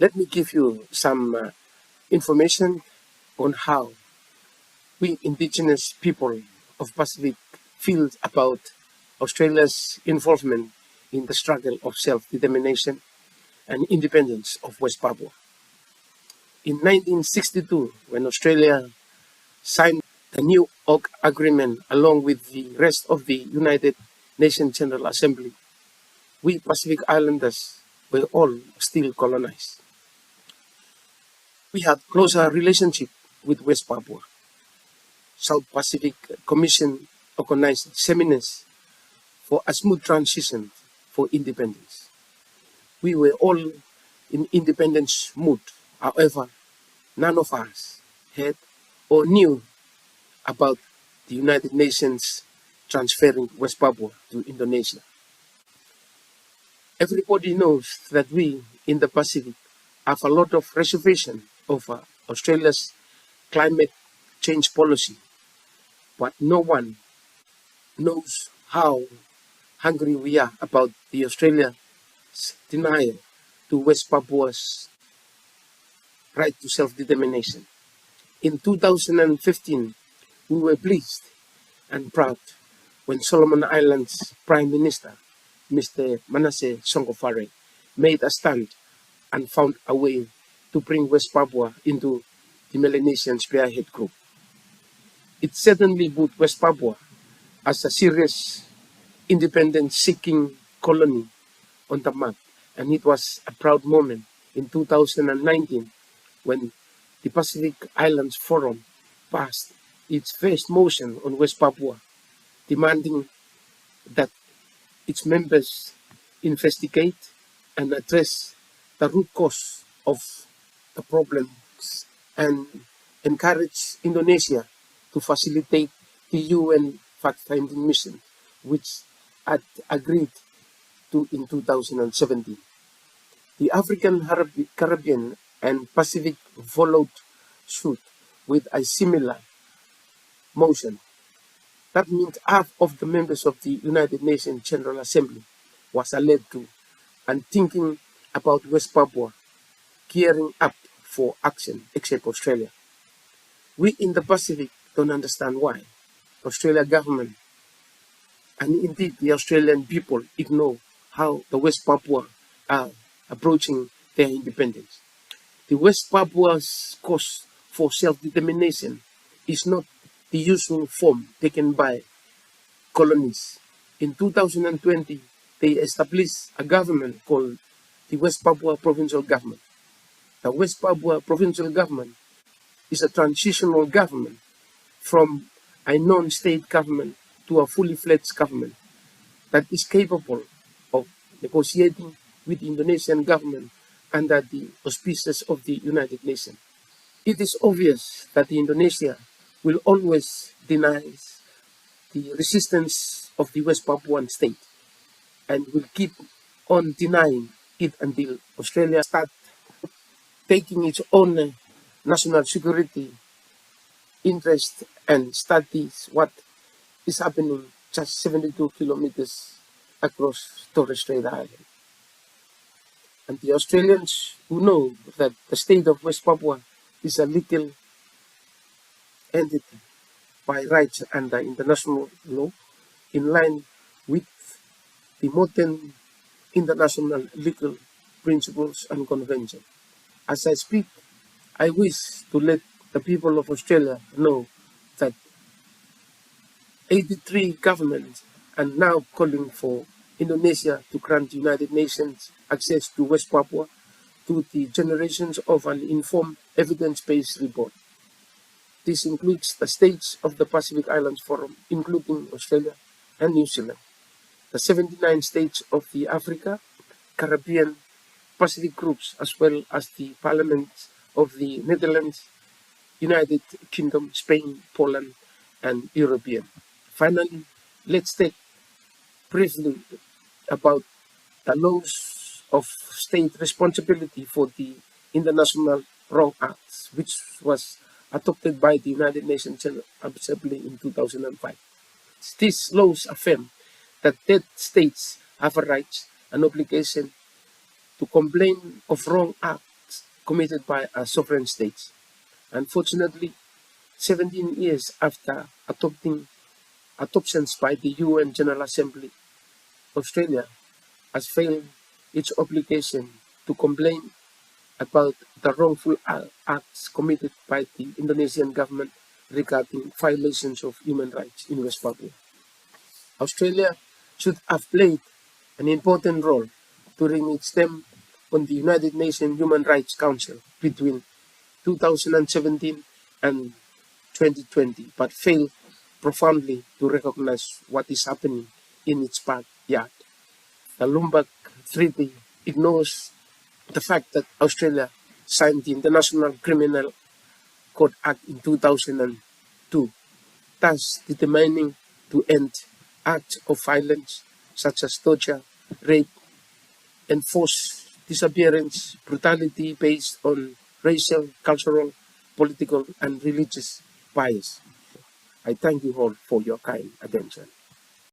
Let me give you some information on how we indigenous people of Pacific feel about Australia's involvement in the struggle of self-determination and independence of West Papua. In 1962, when Australia signed the New York Agreement along with the rest of the United Nations General Assembly, we Pacific Islanders were all still colonized. We had closer relationship with West Papua. South Pacific Commission organized seminars for a smooth transition for independence. We were all in independence mood. However, none of us had or knew about the United Nations transferring West Papua to Indonesia. Everybody knows that we in the Pacific have a lot of reservation over Australia's climate change policy, but no one knows how hungry we are about the Australia's denial to West Papua's right to self-determination. In 2015, we were pleased and proud when Solomon Islands Prime Minister, Mr. Manasseh Songkhofare, made a stand and found a way to bring West Papua into the Melanesian Spearhead Group. It certainly put West Papua as a serious independence-seeking colony on the map, and it was a proud moment in 2019 when the Pacific Islands Forum passed its first motion on West Papua, demanding that its members investigate and address the root cause of the problems and encourage Indonesia to facilitate the UN fact-finding mission, which had agreed to in 2017. The African, Caribbean, and Pacific followed suit with a similar motion. That means half of the members of the United Nations General Assembly was alert to and thinking about West Papua gearing up for action, except Australia. We in the Pacific don't understand why Australian government and indeed the Australian people ignore how the West Papua are approaching their independence. The West Papua's cause for self-determination is not the usual form taken by colonies. In 2020, they established a government called the West Papua Provincial Government. The West Papua Provincial Government is a transitional government from a non-state government to a fully fledged government that is capable of negotiating with the Indonesian government under the auspices of the United Nations. It is obvious that Indonesia will always deny the resistance of the West Papuan state and will keep on denying it until Australia starts taking its own national security interest and studies what is happening just 72 kilometers across Torres Strait Island. And the Australians who know that the state of West Papua is a legal entity by rights under international law in line with the modern international legal principles and conventions. As I speak, I wish to let the people of Australia know that 83 governments are now calling for Indonesia to grant the United Nations access to West Papua to the generations of an informed, evidence-based report. This includes the states of the Pacific Islands Forum, including Australia and New Zealand, the 79 states of the Africa, Caribbean, Pacific groups, as well as the parliaments of the Netherlands, United Kingdom, Spain, Poland, and European. Finally, let's take briefly about the laws of state responsibility for the International Wrong Acts, which was adopted by the United Nations General Assembly in 2005. These laws affirm that dead states have a right and obligation to complain of wrong acts committed by a sovereign state. Unfortunately, 17 years after adoptions by the UN General Assembly, Australia has failed its obligation to complain about the wrongful acts committed by the Indonesian government regarding violations of human rights in West Papua. Australia should have played an important role during its term on the United Nations Human Rights Council between 2017 and 2020, but failed profoundly to recognize what is happening in its backyard. The Lombok Treaty ignores the fact that Australia signed the International Criminal Court Act in 2002, thus determining to end acts of violence such as torture, rape, enforced disappearance, brutality based on racial, cultural, political, and religious bias. I thank you all for your kind attention.